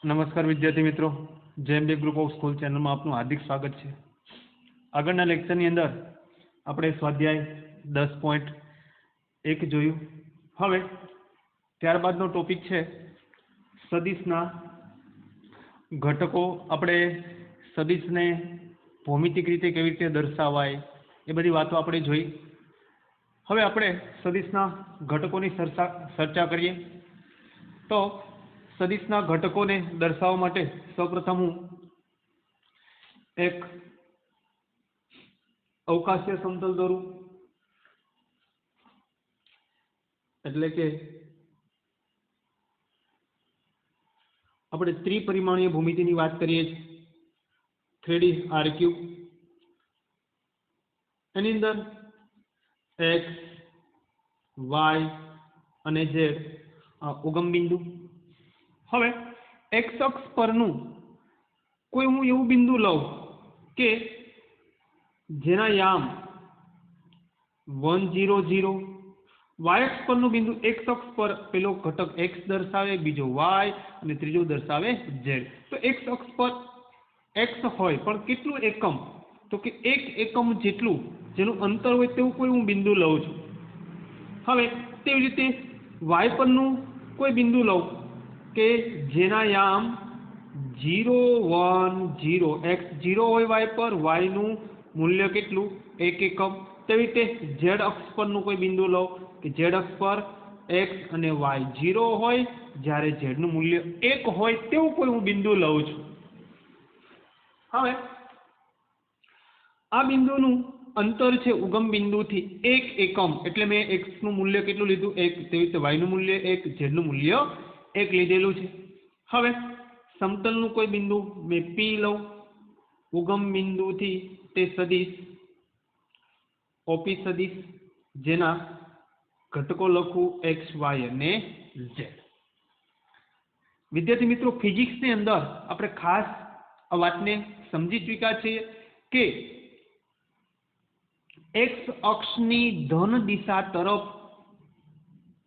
નમસ્કાર વિદ્યાર્થી મિત્રો, જેએમબી ગ્રુપ ઓફ સ્કૂલ ચેનલમાં આપનું હાર્દિક સ્વાગત છે. આગળના લેક્ચરની અંદર આપણે સ્વાધ્યાય 10.1 જોયું. હવે ત્યારબાદનો ટોપિક છે સદિશના ઘટકો. આપણે સદિશને ભૌમિતિક રીતે કેવી રીતે દર્શાવાય એ બધી વાતો આપણે જોઈ. હવે આપણે સદિશના ઘટકોની ચર્ચા કરીએ. તો સદિશના ઘટકોને દર્શાવવા માટે સૌપ્રથમ હું એક અવકાશીય સમતલ દોરું, એટલે કે આપણે ત્રિપરિમાણીય ભૂમિતિની વાત કરીએ છીએ, 3D R-ક્યુબ. એની અંદર x, y અને z ઉગમ બિંદુ. હવે x અક્ષ પરનું કોઈ હું એવું બિંદુ લઉં કે જેના યામ 1 0 0, y અક્ષ પરનું બિંદુ x અક્ષ પર પેલો ઘટક x દર્શાવે, બીજો y અને ત્રીજો દર્શાવે z. તો x અક્ષ પર x હોય પણ કેટલું એકમ, તો કે 1 એકમ જેટલું જેનું અંતર હોય તેવું કોઈ હું બિંદુ લઉં છું. હવે તેવી રીતે y પરનું કોઈ બિંદુ લઉં કે જેના યામ 0 1 0, x 0 હોય y પર, y નું મૂલ્ય કેટલું 1 એકમ. તેવી રીતે z અક્ષ પરનું કોઈ બિંદુ લઉં કે z અક્ષ પર x અને y 0 હોય જ્યારે z નું મૂલ્ય 1 હોય તેવું કોઈ હું બિંદુ લઉં છું. હવે આ બિંદુનું અંતર છે ઉગમ બિંદુથી 1 એકમ, એટલે મેં x નું મૂલ્ય કેટલું લીધું 1, તેવી રીતે y નું મૂલ્ય 1, z નું મૂલ્ય 1 લીધેલું છે. હવે સમતલનું કોઈ બિંદુ મેં P લઉં, ઉગમ બિંદુથી તે સદિશ OP સદિશ, જેના ઘટકો લખું x, y અને z. વિદ્યાર્થી મિત્રો, ફિઝિક્સની અંદર આપણે ખાસ આ વાતને સમજી ચૂક્યા છીએ કે x અક્ષની ધન દિશા તરફ,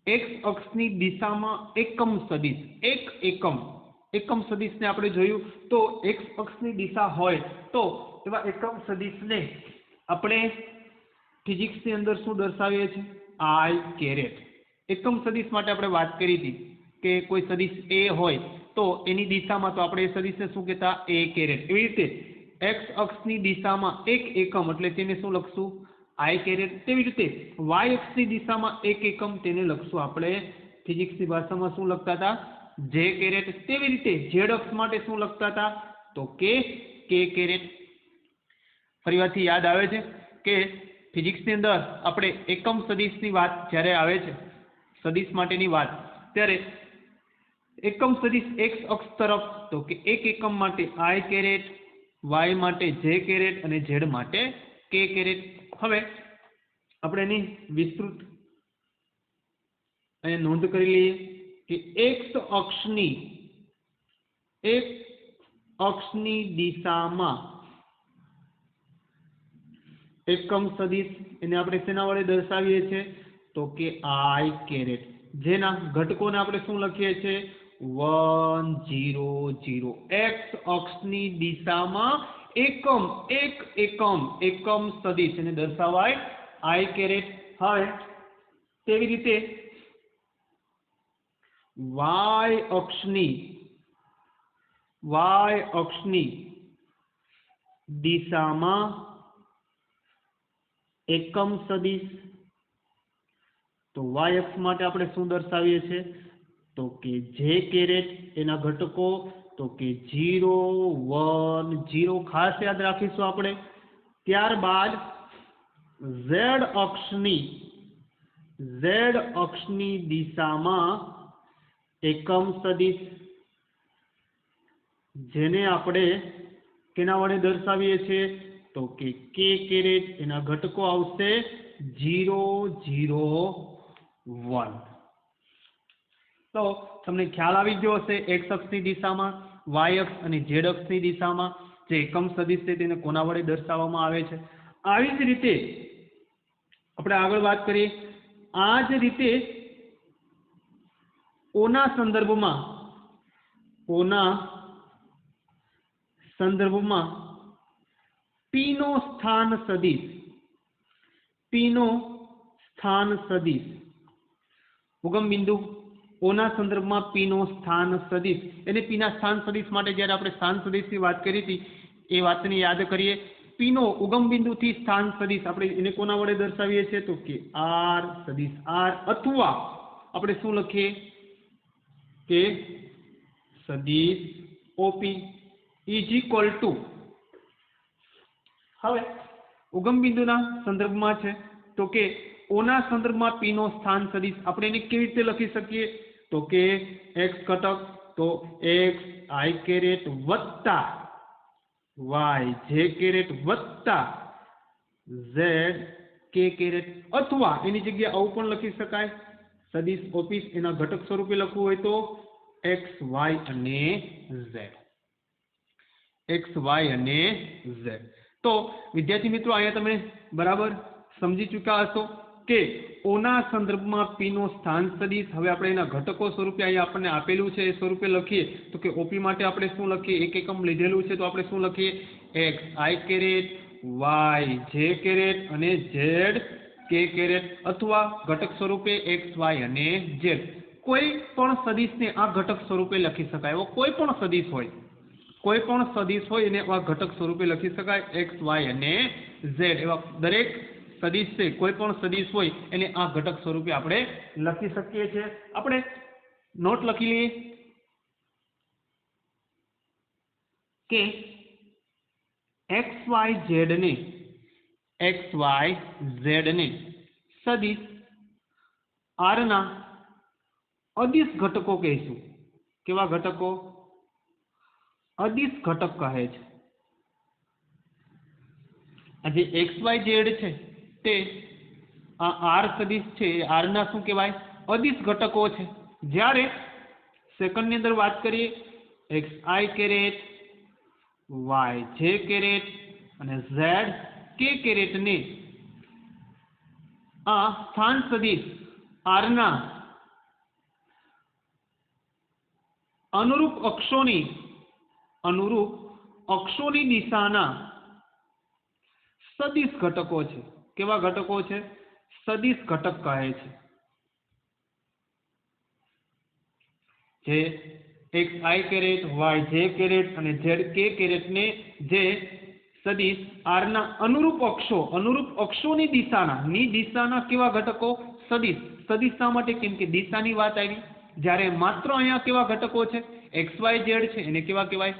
x અક્ષની દિશામાં એકમ સદિશ, એક એકમ સદિશને આપણે જોયું. તો x અક્ષની દિશા હોય તો એવા એકમ સદિશને આપણે ફિઝિક્સની અંદર શું દર્શાવીએ છીએ? I caret. એકમ સદિશ માટે આપણે વાત કરી હતી કે કોઈ સદિશ a હોય તો એની દિશામાં તો આપણે એ સદિશને શું કહેતા? a caret. એવી રીતે x અક્ષની દિશામાં એક એકમ એટલે તેને શું લખશું? I caret. તેવી રીતે y અક્ષની દિશામાં એક એકમ, તેને લખશું આપણે ફિઝિક્સની ભાષામાં શું લખતા હતા? j caret. તેવી રીતે z અક્ષ માટે શું લખતા હતા? તો k કેરેટ. ફરીવારથી યાદ આવે છે કે ફિઝિક્સની અંદર આપણે એકમ સદિશની વાત જ્યારે આવે છે, સદિશ માટેની વાત, ત્યારે એકમ સદિશ x અક્ષ તરફ તો કે એક એકમ માટે I કેરેટ, y માટે j કેરેટ અને z માટે k કેરેટ. હવે આપણે એની વિસ્તૃત અહીંયા નોંધ કરી લઈએ કે x અક્ષની દિશામાં એકમ સદિશ, એને આપણે શેના વડે દર્શાવીએ છીએ? તો કે I કેરેટ. જેના ઘટકોને આપણે શું લખીએ છીએ? 1 0 0. x અક્ષની દિશામાં એકમ સદિશ, એને દર્શાવાય I કેરેટ. હવે તેવી રીતે y અક્ષની દિશામાં એકમ સદિશ, તો y અક્ષ માટે આપણે શું દર્શાવીએ છીએ? તો કે j કેરેટ. એના ઘટકો તો કે 0 1 0, ખાસ યાદ રાખીશું આપણે. ત્યારબાદ z અક્ષની દિશામાં એકમ સદિશ, જેને આપણે કેના વડે દર્શાવીએ છીએ? તો કે k કેરેટ. એના ઘટકો આવશે 0 0 1. તો તમને ખ્યાલ આવી ગયો હશે x અક્ષની દિશામાં, y અક્ષ અને z અક્ષની દિશામાં જે એકમ સદિશ છે તેને કોના વડે દર્શાવવામાં આવે છે. આવી જ રીતે આપણે આગળ વાત કરીએ. આ જ રીતે ઓના સંદર્ભમાં ઓના સંદર્ભમાં પીનો સ્થાન સદિશ, પીનો સ્થાન સદિશ, ઉગમ બિંદુ ઓના સંદર્ભમાં પીનો સ્થાન સદિશ, એને પીના સ્થાન સદિશ માટે જ્યારે આપણે સ્થાન સદિશની વાત કરી હતી એ વાતને યાદ કરીએ. પીનો ઉગમ બિંદુથી સ્થાન સદિશ આપણે એને કોના વડે દર્શાવીએ છીએ તો કે આર સદિશ આર, અથવા આપણે શું લખીએ કે સદિશ ઓપી ઇઝ ઇક્વલ ટુ, હવે ઉગમ બિંદુના સંદર્ભમાં છે તો કે ઓના સંદર્ભમાં પી નો સ્થાન સદિશ આપણે એને કેવી રીતે લખી શકીએ તો કે એક્સ ઘટક તો એક્સ આઈ કેરેટ વત્તા વાય જે કેરેટ વત્તા ઝેડ કે કેરેટ, અથવા એની જગ્યાએ આવું પણ લખી શકાય સદિશ ઓપીસ એના ઘટક સ્વરૂપે લખવું હોય તો એક્સ વાય અને ઝેડ, એક્સ વાય અને ઝેડ. તો વિદ્યાર્થી મિત્રો અહીંયા તમે બરાબર સમજી ચૂક્યા હશો કે ઓના સંદર્ભમાં પી નો સ્થાન સદિશ. હવે આપણે એના ઘટકો સ્વરૂપે અહીંયા આપણને આપેલું છે એ સ્વરૂપે લખીએ તો કે ઓપી માટે આપણે શું લખીએ, એક એકમ લીધેલું છે તો આપણે શું લખીએ એક્સ આઈ કેરેટ વાય જે કેરેટ અને ઝેડ કે કેરેટ, અથવા ઘટક સ્વરૂપે એક્સ વાય અને ઝેડ. કોઈ પણ સદિશને આ ઘટક સ્વરૂપે લખી શકાય, એવો કોઈ પણ સદિશ હોય, કોઈ પણ સદિશ હોય એને આ ઘટક સ્વરૂપે લખી શકાય એક્સ વાય અને ઝેડ. એવા દરેક સદિશ છે, કોઈ પણ સદિશ હોય એને આ ઘટક સ્વરૂપે આપણે લખી શકીએ છીએ. આપણે નોટ લખી લઈએ કે એક્સ વાય ઝેડ ને, એક્સ વાય ઝેડ ને સદિશ આર ના અદિશ ઘટકો કહીશું. કેવા ઘટકો? અદિશ ઘટક કહે છે. આ જે એક્સ વાય ઝેડ છે તે આ આર સદિશ છે એ આર ના શું કહેવાય અદિશ ઘટકો છે. જ્યારે સેકન્ડની અંદર વાત કરીએ એક્સ આઈ કેરેટ વાય જે કેરેટ અને ઝેડ કે કેરેટ ને આ સ્થાન સદિશ આર ના અનુરૂપ અક્ષોની દિશાના સદિશ ઘટકો છે. કેવા ઘટકો છે? સદિશ ઘટક કહે છે. જે એક્સ આઈ કેરેટ વાય જે કેરેટ અને ઝેડ કે કેરેટ ને જે સદિશ આર ના અનુરૂપ અક્ષોની દિશાના કેવા ઘટકો? સદિશ. સદિશ શા માટે? કેમ કે દિશાની વાત આવી. જ્યારે માત્ર અહીંયા કેવા ઘટકો છે? એક્સ વાય ઝેડ છે એને કેવા કહેવાય?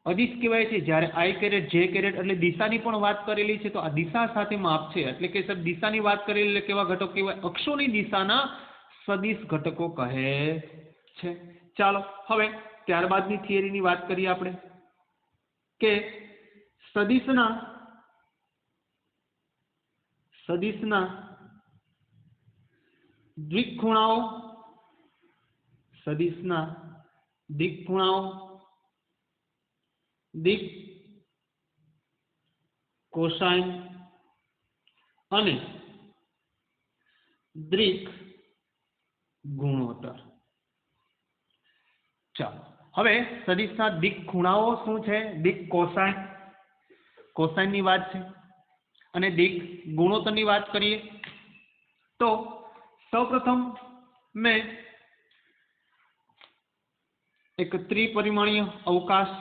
અદિશ કહેવાય છે. જ્યારે આઈ કેરેટ જે કેરેટ એટલે દિશાની પણ વાત કરેલી છે તો આ દિશા સાથે માપ છે એટલે કે સર દિશાની વાત કરેલી એટલે કેવા ઘટકો કહેવાય? અક્ષોની દિશાના સદિશ ઘટકો કહે છે. ચાલો હવે ત્યારબાદની થિયરીની વાત કરીએ આપણે કે સદિશના દ્વિખૂણાઓ, સદિશના દિક્ખૂણાઓ, દિક કોસાઇન અને દ્રિક ગુણોત્તર. ચાલો હવે સદિશના દિક ખૂણાઓ શું છે? દિક કોસાઇન, કોસાઇનની વાત છે અને દિક ગુણોત્તરની વાત કરીએ તો સૌપ્રથમ મેં એક ત્રિપરિમાણીય અવકાશ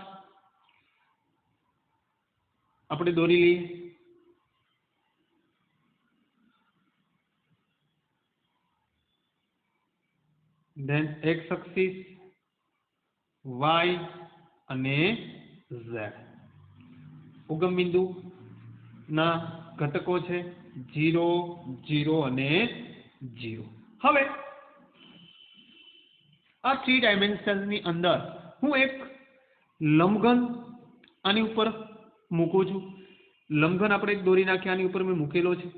આપણે દોરી લઈએ. ધેન એક્સ એક્સિસ, વાય અને ઝેડ. ઉગમ બિંદુ ના ઘટકો છે 0, 0 અને 0. હવે આ 3 ડાયમેન્શનની અંદર હું એક લંબઘન આની ઉપર મૂકું છું. લંબઘન આપણે એક દોરી નાખી આની ઉપર મેં મૂકેલો છે.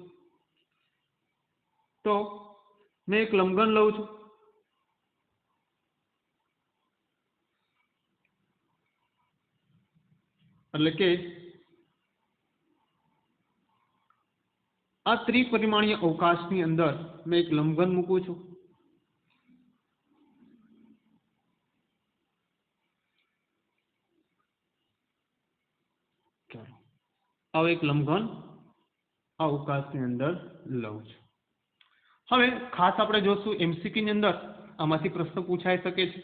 તો મેં એક લંબઘન લઉં છું. એટલે કે આ ત્રિપરિમાણીય અવકાશની અંદર મેં એક લંબઘન મૂકું છું. ચાલો આવો એક લંબઘન અવકાશની અંદર લઉં છું. હવે ખાસ આપણે જોશું એમસીક્યુ ની અંદર આમાંથી પ્રશ્ન પૂછાઈ શકે છે.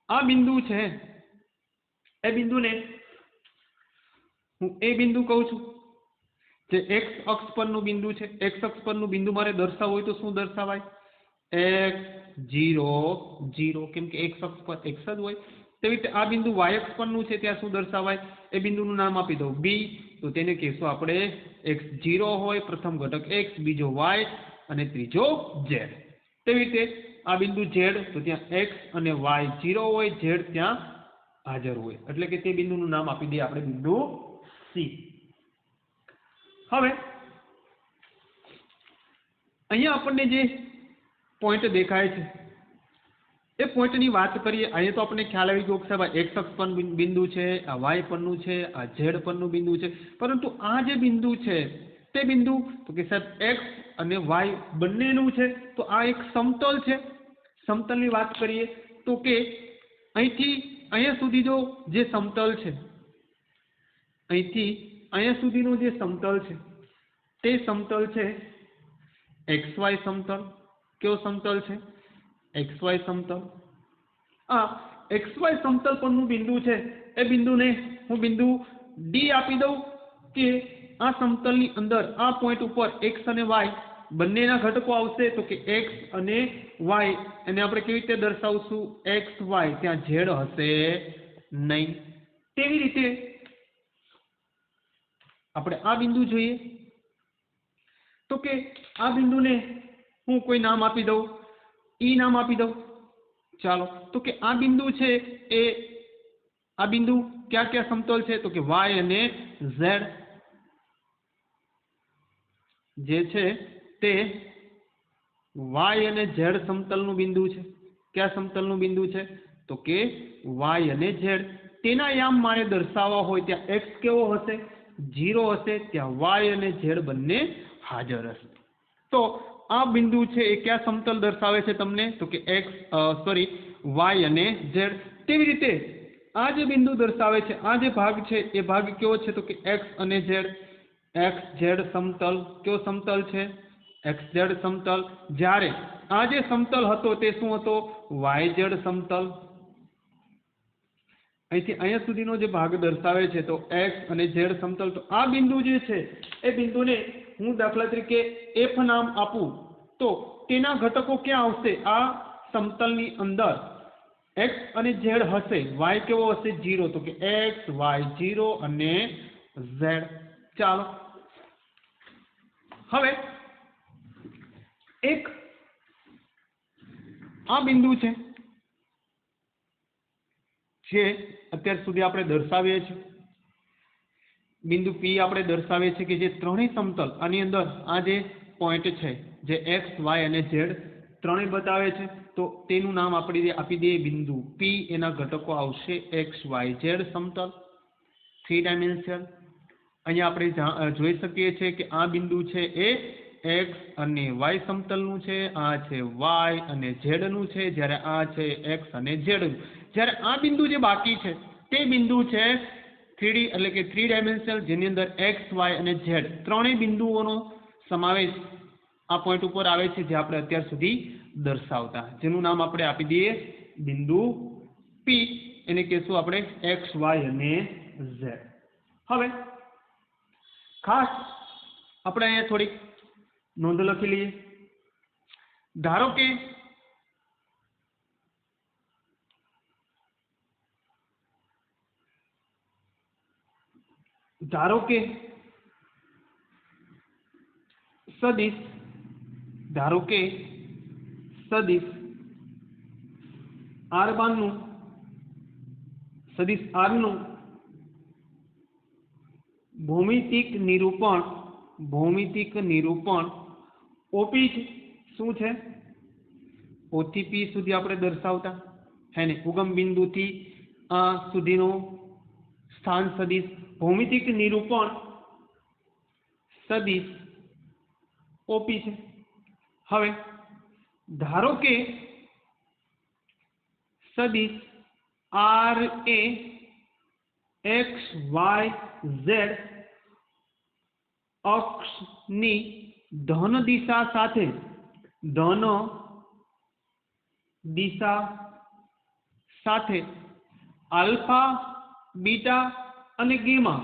આ બિંદુ છે, એ બિંદુને હું એ બિંદુ કહું છું, જે એક્સ અક્ષ પરનું બિંદુ છે. એક્સ અક્ષ પરનું બિંદુ મારે દર્શાવવું હોય તો શું દર્શાવાય? એક્સ 0 0, કેમ કે એક્સ અક્ષ પર એક્સ જ હોય. તેવી રીતે આ બિંદુ વાય અક્ષ પરનું છે, ત્યાં શું દર્શાવાય? એ બિંદુનું નામ આપી દઉં બી, તો તેને કહેશું આપણે એક્સ 0 હોય, પ્રથમ ઘટક એક્સ, બીજો વાય અને ત્રીજો ઝેડ. તેવી રીતે આ બિંદુ ઝેડ, તો ત્યાં એક્સ અને વાય 0 હોય, ઝેડ ત્યાં હાજર હોય, એટલે કે તે બિંદુનું નામ આપી દઈએ આપણે બિંદુ સી. હવે અહીંયા આપણને જે પોઈન્ટ દેખાય છે એ પોઈન્ટની વાત કરીએ. અહીંયા તો આપણને ખ્યાલ આવી ગયો કે સાહેબ એક્સ અક્ષ પરનું બિંદુ છે, આ વાય પરનું છે, આ ઝેડ પરનું બિંદુ છે. પરંતુ આ જે બિંદુ છે તે બિંદુ તો કે સાહેબ એક્સ અને વાય બંનેનું છે. તો આ એક સમતલ છે. સમતલની વાત કરીએ તો કે અહીંથી અહીંયા સુધી જે સમતલ છે, અહીંથી અહીંયા સુધીનું જે સમતલ છે તે સમતલ છે એક્સ વાય સમતલ. કેવો સમતલ છે? એક્સ વાય સમતલ. આ એક્સ વાય સમતલ પરનું બિંદુ છે, એ બિંદુને હું બિંદુ ડી આપી દઉં કે આ સમતલની અંદર આ પોઈન્ટ ઉપર એક્સ અને વાય બંનેના ઘટકો આવશે. તો કે એક્સ અને વાય, એને આપણે કેવી રીતે દર્શાવશું? એક્સ વાય, ત્યાં ઝેડ હશે નહીં. તેવી રીતે આપણે આ બિંદુ જોઈએ તો કે આ બિંદુને હું કોઈ નામ આપી દઉં, ઈ નામ આપી દઉં. ચાલો, તો કે આ બિંદુ છે એ આ બિંદુ ક્યાં ક્યાં સમતલ છે? તો કે વાય અને ઝેડ જે છે તે વાય અને ઝેડ સમતલનું બિંદુ છે. કયા સમતલનું બિંદુ છે? તો કે વાય અને ઝેડ. તેના યામ મારે દર્શાવવા હોય ત્યાં એક્સ કેવો હશે? 0 હશે, ત્યાં વાય અને ઝેડ બંને હાજર હશે. તો આ બિંદુ છે એ કયા સમતલ દર્શાવે છે તમને? તો કે વાય અને ઝેડ. તેવી રીતે આ જે બિંદુ દર્શાવે છે, આ જે ભાગ છે એ ભાગ કેવો છે? તો કે એક્સ અને ઝેડ. એક્સ ઝેડ સમતલ. કેવો સમતલ છે? એક્સ ઝેડ સમતલ. જ્યારે આ જે સમતલ હતો તે શું હતો? વાય ઝેડ સમતલ. અહીંથી અહીંયા સુધીનો જે ભાગ દર્શાવે છે તો એક્સ અને ઝેડ સમતલ. તો આ બિંદુ જે છે એ બિંદુને હું દાખલા તરીકે એફ નામ આપું તો તેના ઘટકો ક્યાં આવશે? આ સમતલની અંદર એક્સ અને ઝેડ હશે. વાય કેવો હશે? 0. તો કે એક્સ વાય 0 અને ઝેડ. ચાલો, હવે એક આ બિંદુ છે જે અત્યાર સુધી આપણે દર્શાવીએ છીએ, બિંદુ પી આપણે દર્શાવીએ છીએ કે જે ત્રણેય સમતલ આની અંદર આ જે પોઈન્ટ છે જે એક્સ વાય અને ઝેડ ત્રણેય બતાવે છે, તો તેનું નામ આપણે આપી દઈએ બિંદુ પી. એના ઘટકો આવશે એક્સ વાય ઝેડ સમતલ, 3 ડાયમેન્શનલ. અહીંયા આપણે જોઈ શકીએ છીએ કે આ બિંદુ છે એ એક્સ અને વાય સમતલનું છે, આ છે વાય અને ઝેડનું છે, જ્યારે આ છે એક્સ અને ઝેડનું. જ્યારે આ બિંદુ જે બાકી છે તે બિંદુ છે 3D એટલે કે 3 ડાયમેન્શનલ, જેની અંદર એક્સ વાય અને ઝેડ ત્રણેય બિંદુઓનો સમાવેશ આ પોઈન્ટ ઉપર આવે છે, જે આપણે અત્યાર સુધી દર્શાવતા, જેનું નામ આપણે આપી દઈએ બિંદુ પી. એને કહેશું આપણે એક્સ વાય અને ઝેડ. હવે ખાસ આપણે અહીંયા થોડીક નોંધ લખી લઈએ. ધારો કે સદિશ R નું ભૌમિતિક નિરૂપણ ઓપી શું છે? O થી P સુધી આપણે દર્શાવતા હે ને, ઉગમ બિંદુથી આ સુધીનો સ્થાન સદિશ ભૌમિતિક નિરૂપણ સદિશ ઓપી છે. હવે ધારો કે સદિશ આર એ एक्स वाय झेड अक्षनी धन दिशा साथे धन दिशा साथे अल्फा बीटा અને ગેમા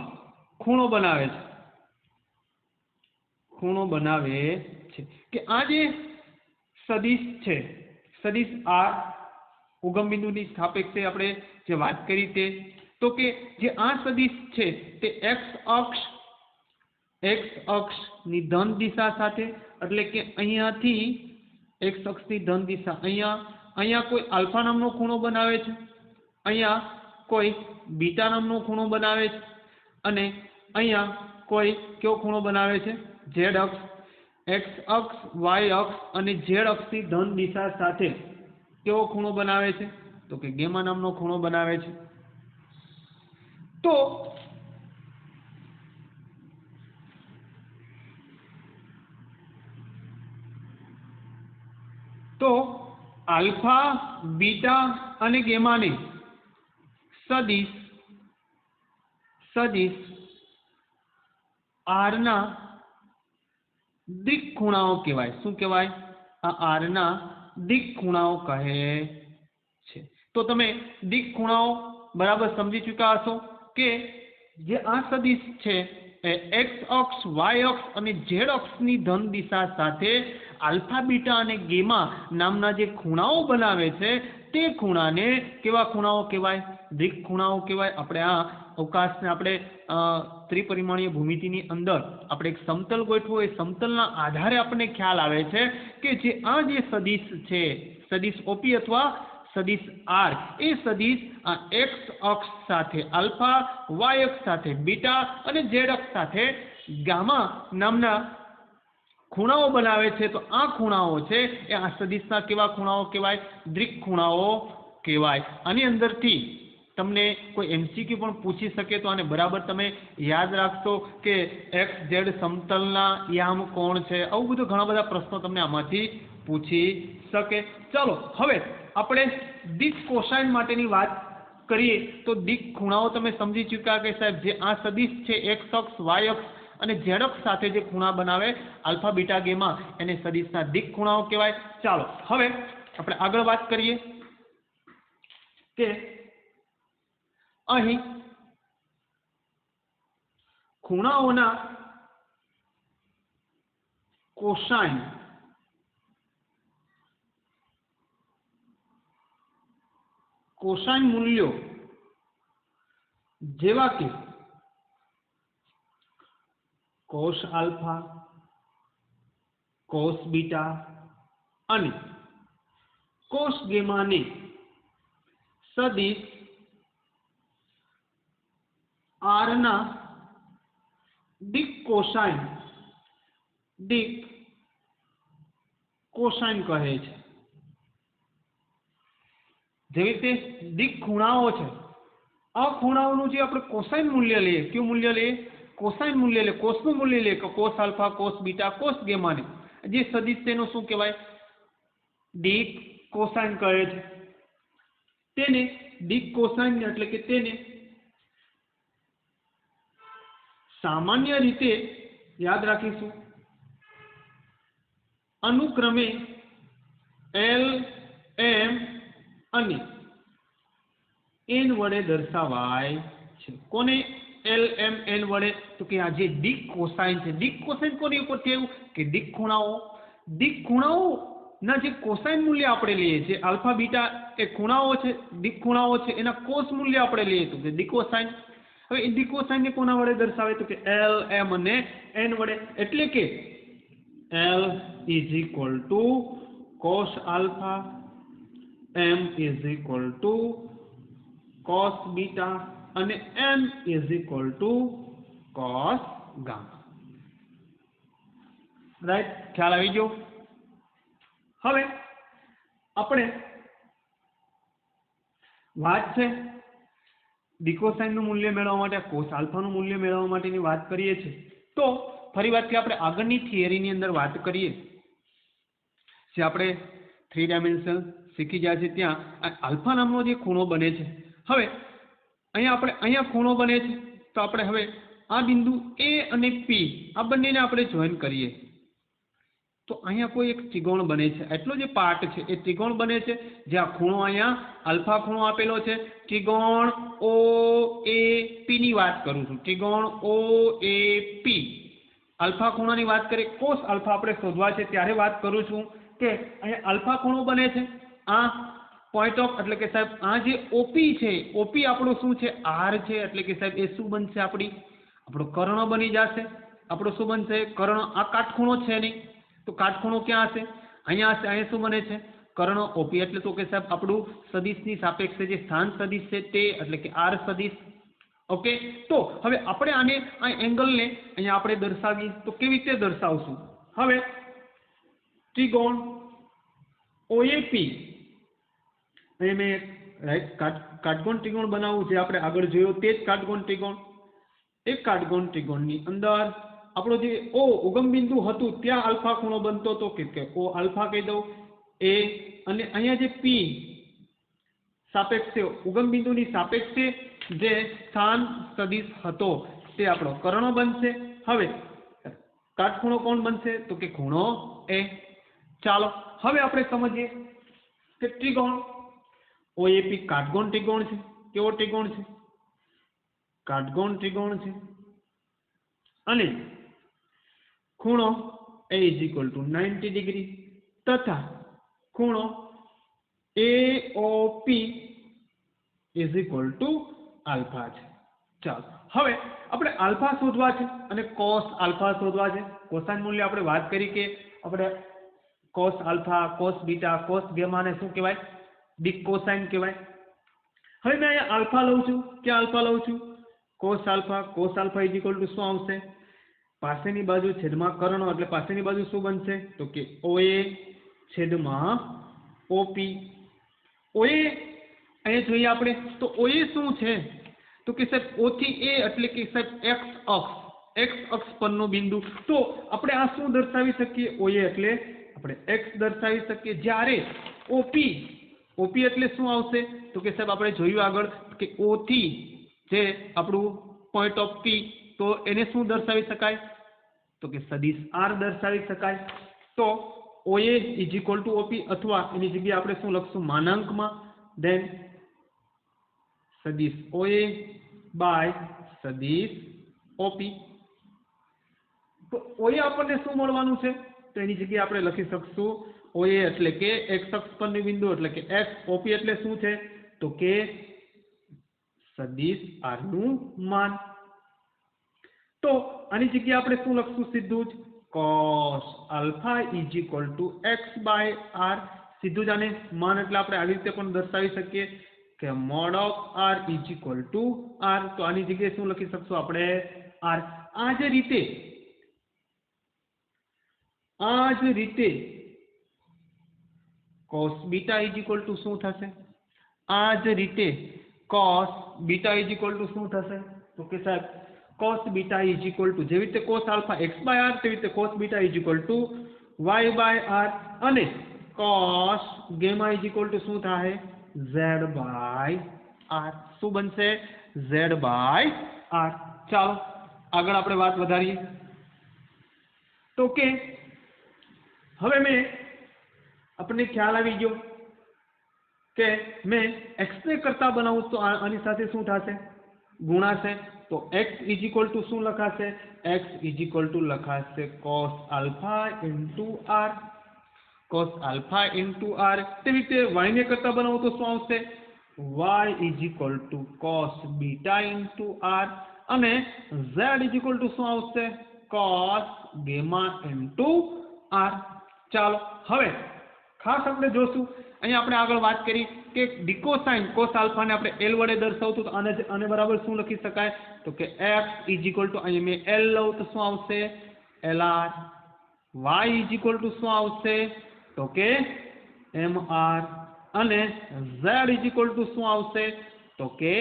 ખૂણો બનાવે છે કે આ જે સદિશ છે, સદિશ આર ઉગમ બિંદુની સાપેક્ષે આપણે જે વાત કરી તે, તો કે જે આ સદિશ છે તે એક્સ અક્ષની ધન દિશા સાથે, એટલે કે અહીંયાથી એક્સ અક્ષની ધન દિશા અહીંયા કોઈ આલ્ફા નામનો ખૂણો બનાવે છે, અહીંયા કોઈ બીટા નામનો ખૂણો બનાવે છે, અને અહીંયા કોઈ કયો ખૂણો બનાવે છે, ઝેડ અક્ષ, એક્સ અક્ષ, વાય અક્ષ અને ઝેડ અક્ષની ધન દિશા સાથે કેવો ખૂણો બનાવે છે, તો કે ગેમા નામનો ખૂણો બનાવે છે. તો આલ્ફા બીટા અને ગેમાને સદિશ આરના દિક ખૂણાઓ કહેવાય. શું કહેવાય? આ આરના દિક ખૂણાઓ કહે છે. તો તમે દિક ખૂણાઓ બરાબર સમજી ચૂક્યા હશો કે જે આ સદિશ છે એ એક્સ અક્ષ, વાય અક્ષ અને ઝેડ અક્ષની ધન દિશા સાથે આલ્ફા બીટા અને ગેમા નામના જે ખૂણાઓ બનાવે છે તે ખૂણાને કેવા ખૂણાઓ કહેવાય? દિક ખૂણાઓ કહેવાય. આપણે આ અવકાશને આપણે ત્રિપરિમાણીય ભૂમિતિની અંદર આપણે એક સમતલ ગોઠવો, એ સમતલના આધારે આપણને ખ્યાલ આવે છે કે જે આ જે સદિશ છે, સદિશ ઓપી અથવા સદિશ આર, એ સદિશ આ એક્સ અક્ષ સાથે આલ્ફા, વાય અક્ષ સાથે બીટા અને ઝેડ અક્ષ સાથે ગામા નામના ખૂણાઓ બનાવે છે. તો આ ખૂણાઓ છે એ આ સદિશના કેવા ખૂણાઓ કહેવાય? દ્વિક ખૂણાઓ કહેવાય. આની અંદરથી તમને કોઈ એમસીક્યુ પણ પૂછી શકે તો આને બરાબર તમે યાદ રાખશો કે એક્સ ઝેડ સમતલના યામ કોણ છે. આવું બધું ઘણા બધા પ્રશ્નો તમને આમાંથી પૂછી શકે. ચાલો હવે આપણે દિક કોસાઇન માટેની વાત કરીએ તો દિક ખૂણાઓ તમે સમજી ચૂક્યા કે સાહેબ જે આ સદિશ છે એક્સ અક્ષ, વાય અક્ષ અને ઝેડ અક્ષ સાથે જે ખૂણા બનાવે આલ્ફા બીટા ગેમા એને સદિશના દિક ખૂણાઓ કહેવાય. ચાલો હવે આપણે આગળ વાત કરીએ કે અહીં ખૂણાઓના કોસાઇન મૂલ્યો જેવા કે કોસ આલ્ફા, કોસ બીટા અને કોસ ગેમાને સદિશ આરના દિક કોસાઇન કહે છે. જેવી રીતે દિક ખૂણાઓ છે, આ ખૂણાઓનું જે આપણે કોસાઇન મૂલ્ય લઈએ, કયું મૂલ્ય લઈએ? કોસાઇન મૂલ્ય લે, કોસનું મૂલ્ય લે, cos alpha, cos beta, cos ગેમાને જે સદિશ તેનું શું કહેવાય? દિક કોસાઇન કહે છે. તેને દિક કોસાઇન એટલે કે તેને સામાન્ય રીતે યાદ રાખીશું અનુક્રમે એલ, એમ અને એન વડે દર્શાવાય છે. કોને એલ, એમ, એન વડે? તો કે આ જે દિક કોસાઇન છે, દિક કોસાઇન કોની ઉપરથી આવ્યું? કે દિક ખૂણાઓ. દિક ખૂણાઓના જે કોસાઇન મૂલ્ય આપણે લઈએ છીએ, આલ્ફા બીટા એ ખૂણાઓ છે, દિક ખૂણાઓ છે, એના કોસ મૂલ્ય આપણે લઈએ તો કે દિક કોસાઇન. હવે એ દિક કોસાઇનને કોના વડે દર્શાવે? તો કે એલ, એમ અને એન વડે. એટલે કે L is equal to cos alpha, M is equal to cos beta અને N is equal to cos gamma. Right? ખ્યાલ આવી ગયો? હવે આપણે વાત છે ડિકોસાઇનનું મૂલ્ય મેળવવા માટે, કોસ આલ્ફાનું મૂલ્ય મેળવવા માટેની વાત કરીએ છીએ. તો ફરી વાતથી આપણે આગળની થિયરીની અંદર વાત કરીએ જે આપણે 3 ડાયમેન્શનલ શીખી ગયા છે ત્યાં આલ્ફા નામનો જે ખૂણો બને છે. હવે અહીંયા ખૂણો બને છે તો આપણે હવે આ બિંદુ A અને P આ બંનેને આપણે જોઈન કરીએ તો અહીંયા કોઈ એક ત્રિકોણ બને છે એટલો જે પાર્ટ છે એ ત્રિકોણ બને છે જ્યાં ખૂણો અહીંયા આલ્ફા ખૂણો આપેલો છે ત્રિકોણ OAP ની વાત કરું છું ત્રિકોણ OAP આલ્ફા ખૂણાની વાત કરીએ કોસ આલ્ફા આપણે શોધવા છે ત્યારે વાત કરું છું કે અહીંયા આલ્ફા ખૂણો બને છે આ પોઈન્ટ ઓફ એટલે કે સાહેબ આ જે OP છે OP આપણો શું છે R છે એટલે કે સાહેબ એ શું બનશે આપણો કર્ણ બની જશે આપણો શું બનશે કર્ણ આ કાટખૂણો છે નહીં તો કાટખૂણો ક્યાં હશે અહીંયા હશે અહીંયા શું બને છે કર્ણ OP એટલે તો કે સાહેબ આપણું સદિશની સાપેક્ષે જે સ્થાન સદિશ છે તે એટલે કે R સદિશ ઓકે તો હવે આપણે આને આ એંગલને અહીંયા આપણે દર્શાવીએ તો કેવી રીતે દર્શાવશું હવે ત્રિકોણ OAP અહીં મેં રાઈટ કાટકોણ ત્રિકોણ બનાવવું છે આપણે આગળ જોયો તે જ કાટકોણ ત્રિકોણ એક કાટકોણ ત્રિકોણની અંદર આપણો જે O ઉગમ બિંદુ હતું ત્યાં આલ્ફા ખૂણો બનતો હતો કે O આલ્ફા કહી દઉં A અને અહીંયા જે P સાપેક્ષે ઉગમ બિંદુની સાપેક્ષે જે સ્થાન સદિશ હતો તે આપણો કર્ણ બનશે હવે કાટખૂણો કોણ બનશે તો કે ખૂણો A ચાલો હવે આપણે સમજીએ કે ત્રિકોણ OAP કાટકોણ ત્રિકોણ છે કેવો ત્રિકોણ છે કાટકોણ ત્રિકોણ છે અને ખૂણો A = 90 ડિગ્રી તથા ખૂણો AOP = આલ્ફા છે ચાલો હવે આપણે આલ્ફા શોધવા છે અને કોસ આલ્ફા શોધવા છે કોસાઇન મૂલ્ય આપણે વાત કરી કે આપણે cos alpha cos beta cos gamma ને શું કહેવાય ડી કોસાઇન કહેવાય હવે મેં અહીંયા આલ્ફા લઉં છું ક્યાં આલ્ફા લઉં છું કોસ આલ્ફા = શું આવશે પાસેની બાજુ છેદમાં કર્ણ એટલે પાસેની બાજુ શું બનશે તો કે OA છેદમાં OP OA અહીંયા જોઈએ આપણે તો OA શું છે તો કે સાહેબ O થી A એટલે કે સાહેબ x અક્ષ પરનો બિંદુ તો આપણે આ શું દર્શાવી શકીએ OA એટલે આપણે x દર્શાવી શકીએ જ્યારે OP એટલે શું આવશે તો કે સાહેબ આપણે જોયું આગળ કે O થી જે આપણું પોઈન્ટ ઓફ P તો એને શું દર્શાવી શકાય તો કે સદિશ R દર્શાવી શકાય તો OA = OP અથવા એની જગ્યાએ આપણે શું લખશું માનાંકમાં then સદિશ OA by સદિશ OP તો OA આપણને શું મળવાનું છે તો એની જગ્યાએ આપણે લખી શકશું OA એટલે કે x અક્ષ પરનું બિંદુ એટલે કે x OP એટલે શું છે તો કે સદિશ R નું માન તો આની જગ્યાએ આપણે શું લખશું સીધું જ cos alpha = x by R સીધું જ આને માન એટલે આપણે આવી રીતે પણ દર્શાવી શકીએ કે mod of R = R તો આની જગ્યાએ શું લખી શકશું આપણે R આ જ રીતે cos બીટા = શું થશે આ જ રીતે cos બીટા = શું થશે તો કે સાહેબ cos બીટા = જેવી રીતે cos alpha x by R તેવી રીતે cos beta = y by R અને cos ગામા = શું થાય z by R શું બનશે z by R ચાલો આગળ આપણે વાત વધારીએ તો કે હવે મેં આપણને ખ્યાલ આવી ગયો કે મેં x ને કરતા બનાવું તો આની સાથે શું થશે ગુણાશે તો x = શું લખાશે x = લખાશે cos alpha * R cos alpha * R તેવી રીતે y ને કરતા બનાવું તો શું આવશે y = cos beta * R અને z = શું આવશે cos gamma * R ચાલો હવે ખાસ આપણે જોશું અહીંયા આપણે આગળ વાત કરી કે ડિકોસાઇન cos આલ્ફા ને આપણે L વડે દર્શાવતું તો આને બરાબર શું લખી શકાય તો કે x અહીંયા મેં L લઉં તો શું આવશે LR y શું આવશે તો કે MR અને z શું આવશે તો કે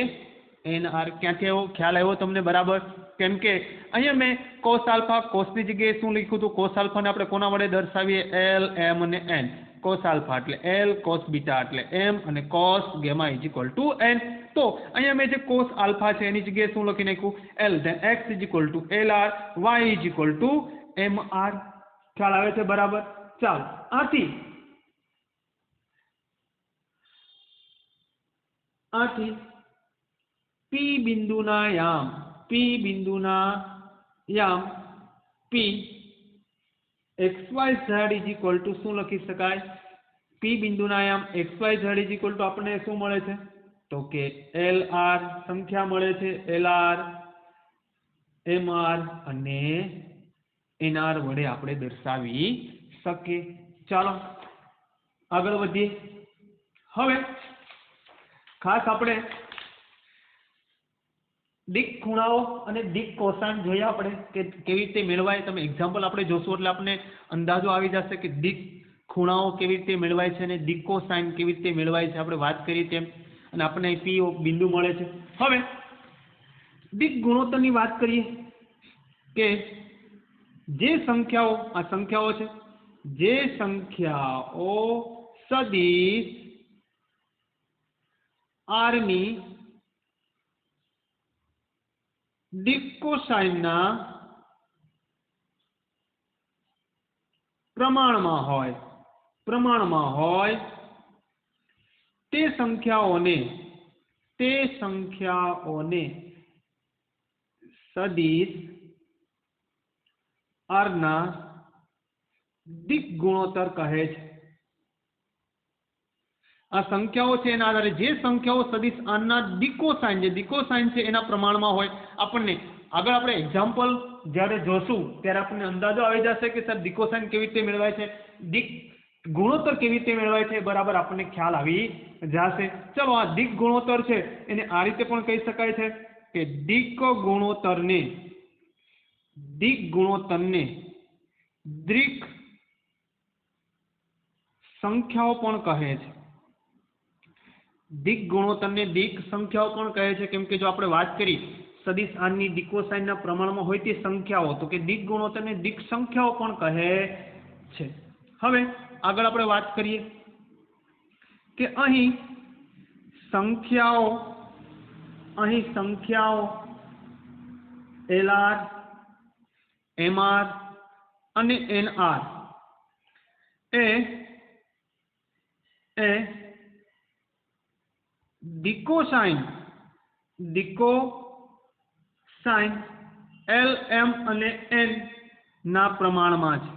NR ક્યાંથી આવ્યો ખ્યાલ આવ્યો તમને બરાબર કેમ કે અહીંયા મેં cos આલ્ફા cos ની જગ્યાએ શું લખ્યું હતું cos આલ્ફા ને આપણે કોના વડે દર્શાવીએ L M અને N cos આલ્ફા એટલે l, cos બીટા એટલે m અને cos gamma is equal two n. તો અહીંયા મેં જે cos આલ્ફા છે એની જગ્યાએ શું લખી નાખ્યું? l. then x is equal two lr, y is equal two mr. ખ્યાલ આવે છે બરાબર? ચાલો આથી P બિંદુના યામ P xyz is equal to શું લખી શકાય? P બિંદુના યામ xyz ઇઝ ઇક્વલ ટુ આપણને શું મળે છે? તો કે LR સંખ્યા મળે છે, LR, MR અને NR વડે આપણે દર્શાવી શકીએ. ચાલો આગળ વધીએ. હવે ખાસ આપણે દિક ખૂણાઓ અને દિક કોસાઇન જોયા આપણે કે કેવી રીતે મેળવાય. તમે એક્ઝામ્પલ આપણે જોશું એટલે આપણને અંદાજો આવી જશે કે દિક ખૂણાઓ કેવી રીતે મેળવાય છે અને દિક કોસાઇન કેવી રીતે મેળવાય છે. આપણે વાત કરી તેમ અને આપણને પી બિંદુ મળે છે. હવે દિક ગુણોત્તરની વાત કરીએ કે જે સંખ્યાઓ, આ સંખ્યાઓ છે, જે સંખ્યાઓ સદિશ r ની દિક કોસાઇનના પ્રમાણમાં હોય તે સંખ્યાઓને સદિશ r ના દિક ગુણોત્તર કહે છે. આ સંખ્યાઓ છે એના આધારે જે સંખ્યાઓ સદિશ r ના દિકોસાઇન, જે દિકોસાઇન છે એના પ્રમાણમાં હોય, આપણને આગળ આપણે એક્ઝામ્પલ જ્યારે જોશું ત્યારે આપણને અંદાજો આવી જશે કે સર દિકોસાઇન કેવી રીતે મેળવાય છે, દિક ગુણોત્તર કેવી રીતે મેળવાય છે, બરાબર આપણને ખ્યાલ આવી જશે. ચલો આ દિક ગુણોત્તર છે એને આ રીતે પણ કહી શકાય છે કે દિક ગુણોત્તરને દિક સંખ્યાઓ પણ કહે છે. દિક ગુણોત્તરને દિક સંખ્યાઓ પણ કહે છે કેમ કે જો આપણે વાત કરી સદિશ r ની દિકોસાઇનના પ્રમાણમાં હોય તે સંખ્યાઓ, તો કે દિક ગુણોત્તરને દિક સંખ્યાઓ પણ કહે છે. હવે આગળ આપણે વાત કરીએ કે અહીં સંખ્યાઓ LR, MR અને NR એ દિકોસાઇન L, M અને N ના પ્રમાણમાં છે.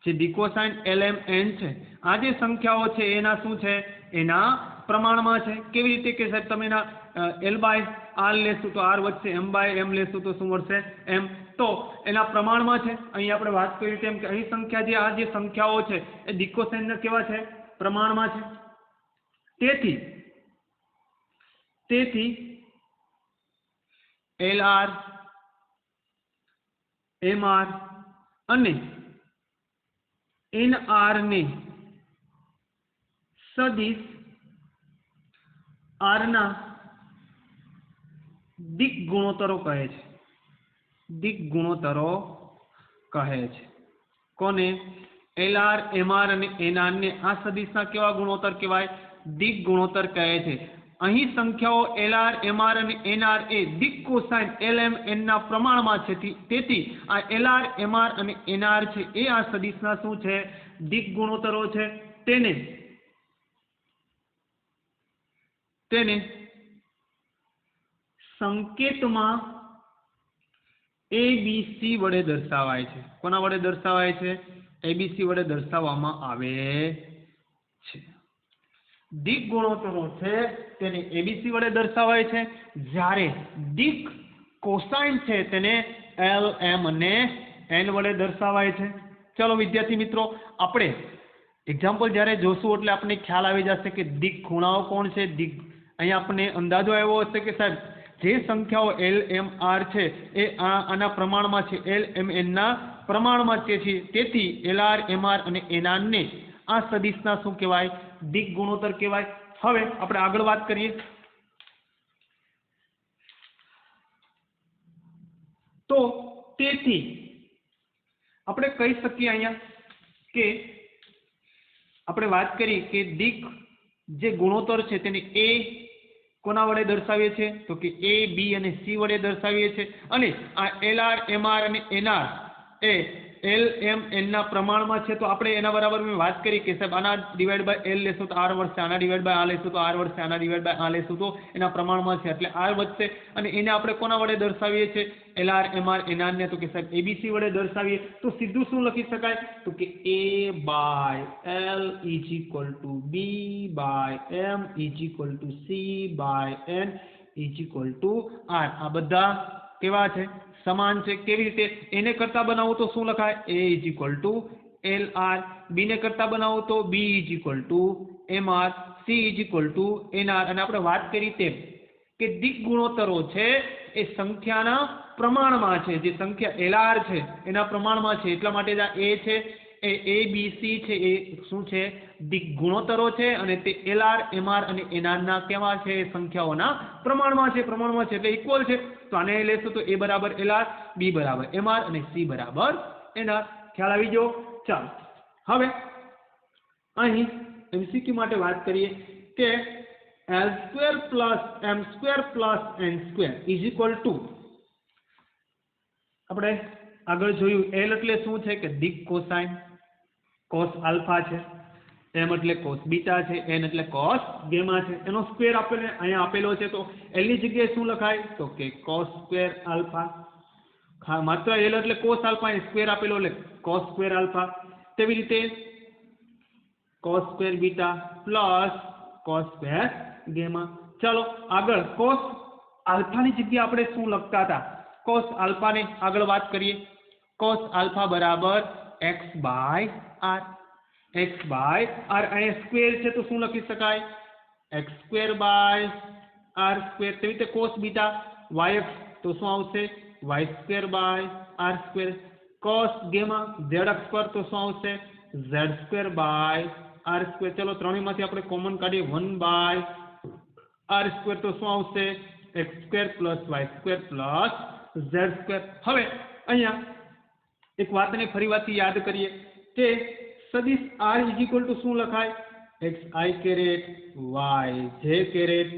જે દિકોસાઇન L, M, N છે આ જે સંખ્યાઓ છે એના શું છે? એના પ્રમાણમાં છે. કેવી રીતે કે સાહેબ તમે એના L બાય R લેશું તો R વધશે, M બાય M લેશું તો શું વધશે? M. તો એના પ્રમાણમાં છે. અહીં આપણે વાત કરી તેમ કે અહીં સંખ્યા જે આ જે સંખ્યાઓ છે એ દિકોસાઇનના કેવા છે? પ્રમાણમાં છે. તેથી LR, MR અને NR ને સદિશ R ના દિક ગુણોત્તરો કહે છે. કોને? LR, MR અને NR ને આ સદિશના કેવા ગુણોત્તર કહેવાય? દિક ગુણોત્તર કહે છે. અહીં સંખ્યાઓ LR, MR અને NR એ દિક કોસાઇન L, M, N ના પ્રમાણમાં છે. તેથી આ LR, MR અને NR છે એ આ સદિશના શું છે? દિક ગુણોત્તરો છે. તેને સંકેતમાં ABC વડે દર્શાવાય છે. કોના વડે દર્શાવાય છે? ABC વડે દર્શાવવામાં આવે છે. દિક ગુણોત્તરો છે તેને ABC વડે દર્શાવાય છે, જ્યારે દિક કોસાઇન છે તેને L, M અને N વડે દર્શાવાય છે. ચલો વિદ્યાર્થી મિત્રો, આપણે એક્ઝામ્પલ જ્યારે જોશું એટલે આપણને ખ્યાલ આવી જશે કે દિક ખૂણાઓ કોણ છે. અહીંયા આપણને અંદાજો આવ્યો હશે કે સાહેબ જે સંખ્યાઓ L, M, R છે એ આના પ્રમાણમાં છે, L, M, N ના પ્રમાણમાં છે. તેથી LR, MR અને NR ને આ સદિશના શું કહેવાય? દિક ગુણોત્તર કહેવાય. હવે આપણે આગળ વાત કરીએ તો તેથી આપણે કહી શકીએ અહીંયા કે આપણે વાત કરી કે દિક જે ગુણોત્તર છે તેને એ કોના વડે દર્શાવીએ છીએ તો કે એ બી અને સી વડે દર્શાવીએ છીએ અને આ એલ આર એમ આર અને એન આર એ એલ એમ એન ના પ્રમાણમાં છે. તો આપણે એના બરાબર મેં વાત કરી કે સાહેબ આના ડિવાઈડ બાય એલ લેશું તો આર વધશે, આના ડિવાઈડ બાય આ લેશું તો આર વધશે, આના ડિવાઈડ બાય આ લેશું તો એના પ્રમાણમાં છે એટલે આર વધશે. અને એને આપણે કોના વડે દર્શાવીએ છીએ L R M R N R ને તો કે સાહેબ એબીસી વડે દર્શાવીએ. તો સીધું શું લખી શકાય તો કે A by L is equal to B by M is equal to C by N is equal to R. આ બધા કેવા છે સમાન છે. કેવી રીતે એને કરતા બનાવો તો શું લખાય a is equal to L R, B ને કરતા બનાવો તો b is equal to M R, C is equal to N R. અને આપણે વાત કરી તેમ કે દિક ગુણોત્તરો છે એ સંખ્યાના પ્રમાણમાં છે. જે સંખ્યા એલ આર છે એના પ્રમાણમાં છે એટલા માટે આ એ છે એ એ બી સી છે એ શું છે દિક ગુણોત્તરો છે અને તે એલ આર એમ આર અને એન આર ના કેવા છે સંખ્યાઓના પ્રમાણમાં છે એટલે ઇક્વલ છે. તો આને લેશું તો a બરાબર એલ આર, બી બરાબર એમ આર અને સી બરાબર એન આર. ખ્યાલ આવી ગયો. ચાલો હવે અહીં એમસીક્યુ માટે વાત કરીએ કે L square plus M square plus N square is equal to, આપણે આગળ જોયું એલ એટલે શું છે કે દિક કોસાઇન, કોસ આલ્ફા છે, એમ એટલે કોસ બીટા છે, એન એટલે કોસ ગેમા છે. એનો સ્ક્વેર આપણને અહીંયા આપેલો છે તો એલ ની જગ્યાએ શું લખાય તો કે કોસ સ્ક્વેર આલ્ફા. માત્ર એલ એટલે કોસ આલ્ફા, એ સ્ક્વેર આપેલો એટલે કોસ સ્ક્વેર આલ્ફા. તેવી રીતે cos square beta plus cos square gamma. ચાલો આગળ કોસ આલ્ફાની જગ્યાએ આપણે શું લખતા હતા કોસ આલ્ફાને આગળ વાત કરીએ. કોસ આલ્ફા બરાબર X by R, X by R. અહીંયા સ્ક્વેર છે તો શું લખી શકાય X square by R square. તેવી રીતે કોસ બીટા વાય એક્સ તો શું આવશે Y square by R square. Cos gamma Z અક્ષ પર તો શું આવશે Z square by R square. ચલો ત્રણેયમાંથી આપણે કોમન કાઢીએ 1 બાય આર સ્ક્વેર તો શું આવશે X square plus Y square plus Z square. હવે અહીંયા એક વાતને ફરી વાતથી યાદ કરીએ કે સદિશ r ઇઝ ઇક્વલ ટુ શું લખાય એક્સ આઈ કેરેટ વાય જે કેરેટ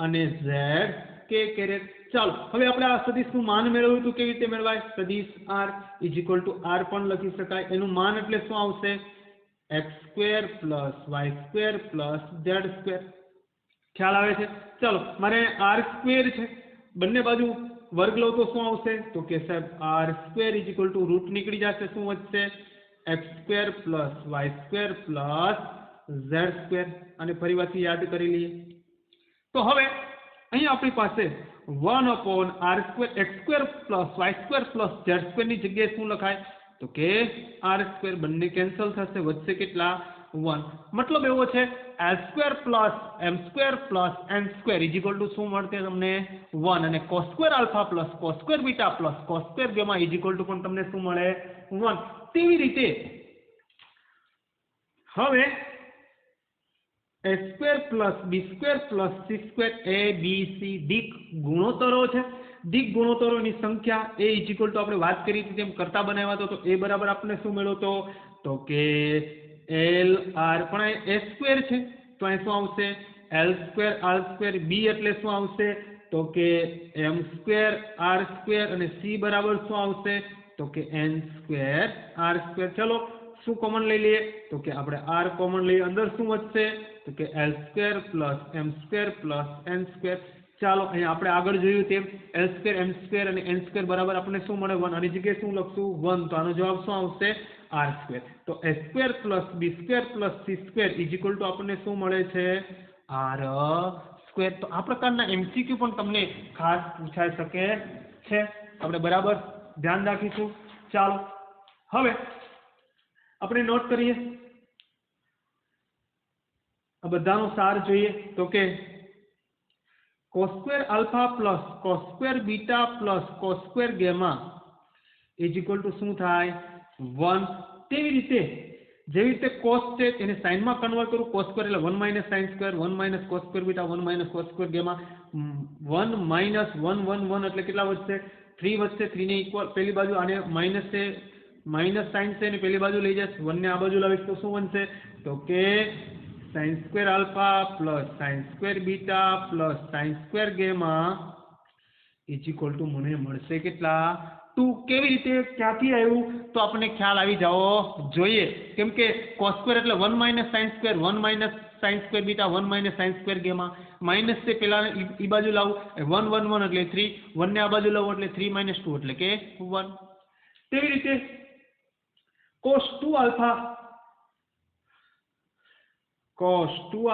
અને ઝેડ કે કેરેટ. ચાલો હવે આપણે આ સદિશનું માન મેળવ્યું હતું. કેવી રીતે મેળવાય સદિશ r is equal to r પણ લખી શકાય. એનું માન એટલે શું આવશે X square plus Y square plus Z square. ખ્યાલ આવે છે. ચાલો મારે આર સ્ક્વેર છે બંને બાજુ વર્ગ લો તો શું આવશે તો કે સાહેબ R square is equal to root નીકળી જશે. શું વધશે X square plus Y square plus Z square. અને ફરી પાછી યાદ કરી લઈએ તો હવે અહીં આપણી પાસે 1 upon r square X square plus Y square plus Z square ની જગ્યાએ શું લખાય તો કે આર સ્ક્વેર. બંને કેન્સલ થશે, વધશે કેટલા 1. મતલબ એવો છે L square plus M square plus N square is equal to શું મળશે તમને 1 અને cos square alpha plus cos square beta plus cos square gamma is equal to પણ તમને શું મળે 1. તેવી રીતે હવે A square plus B square plus C square A B C દિક ગુણોત્તરો છે. દિક ગુણોત્તરોની સંખ્યા એ ઇઝ ઇક્વલ ટુ આપણે વાત કરી હતી તેમ કરતા બનાવ્યા તો એ બરાબર આપણે શું મેળવતો તો કે એલ આર પણ એ સ્ક્વેર છે તો અહીં શું આવશે એલ સ્ક્વેર આર સ્ક્વેર. બી એટલે શું આવશે તો કે એમ સ્ક્વેર આર સ્ક્વેર અને સી બરાબર શું આવશે તો કે એન સ્ક્વેર આર સ્ક્વેર. ચલો શું કોમન લઈ લઈએ તો કે આપણે આર કોમન લઈએ. અંદર શું વધશે તો કે L square plus M square plus N square. ચાલો અહીંયા આપણે આગળ જોયું તેમ એલ સ્ક્વેર એમ સ્ક્વેર અને એન સ્ક્વેર બરાબર આપણને શું મળે 1. આની જગ્યાએ શું લખશું 1. તો આનો જવાબ શું આવશે આર સ્ક્વેર. તો A square plus B square plus C square is equal to આપણને શું મળે છે આર સ્ક્વેર. તો આ પ્રકારના એમસીક્યુ પણ તમને ખાસ પૂછાઈ શકે છે. આપણે બરાબર ધ્યાન રાખીશું. ચાલો હવે આપણે નોટ કરીએ આ બધાનો સાર જોઈએ તો કે cos square alpha plus cos square beta plus cos square gamma is equal to શું થાય 1. તેવી રીતે જેવી રીતે cos છે એને sin માં કન્વર્ટ કરું cos સ્ક્વેર એટલે 1 minus sin square 1 minus cos square beta 1 minus cos square gamma 1 minus 1 1 1 એટલે કેટલા વધશે 3 વધશે. 3 ને ઇક્વલ પેલી બાજુ આને માઇનસ છે માઇનસ સાઇન છે એની પેલી બાજુ લઈ જઈશ, 1 ને આ બાજુ લાવીશ તો શું બનશે? તો કે sin square alpha plus sin square beta plus sin square gamma is equal two મને મળશે કેટલા? 2. કેવી રીતે, ક્યાંથી આવ્યું? તો આપણને ખ્યાલ આવી જવો જોઈએ, કેમ કે cos સ્ક્વેર એટલે 1 minus sin square, 1 minus sin square beta, 1 minus sin square gamma, minus છે પેલા ઈ બાજુ લાવું, 1 1 1 એટલે 3, 1 ને આ બાજુ લાવું એટલે 3 માઇનસ 2 એટલે કે 1. તેવી રીતે cos 2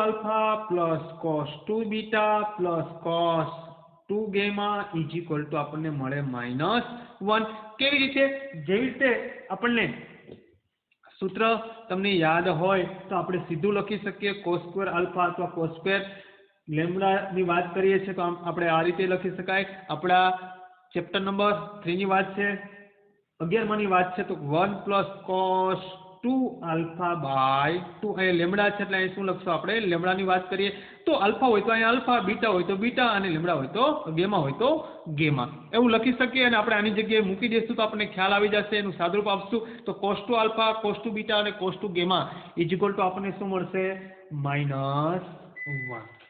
alpha plus cos 2 beta plus cos 2 gamma is equal to આપણને મળે -1. કેવી રીતે? જેવી રીતે આપણને સૂત્ર તમને યાદ હોય તો આપણે સીધું લખી શકીએ cos સ્ક્વેર આલ્ફા અથવા cos સ્ક્વેર લેમ્બડા ની વાત કરીએ છીએ તો આપણે આ રીતે લખી શકાય. આપણા ચેપ્ટર નંબર 3 ની વાત છે, 11 ની વાત છે, તો 1 પ્લસ cos 2 આલ્ફા બાય 2. અહીંયા લેમ્બડા છે એટલે અહીં શું લખશો આપણે? લેમ્બડાની વાત કરીએ તો આલ્ફા હોય તો અહીંયા આલ્ફા, બીટા હોય તો બીટા અને લેમ્બડા હોય તો ગેમા હોય તો ગેમા, એવું લખી શકીએ. અને આપણે આની જગ્યાએ મૂકી દઈશું તો આપણને ખ્યાલ આવી જશે, એનું સાદુરૂપ આપશું તો cos 2 આલ્ફા, cos 2 બીટા અને cos 2 gamma is equal to આપણને શું મળશે? -1.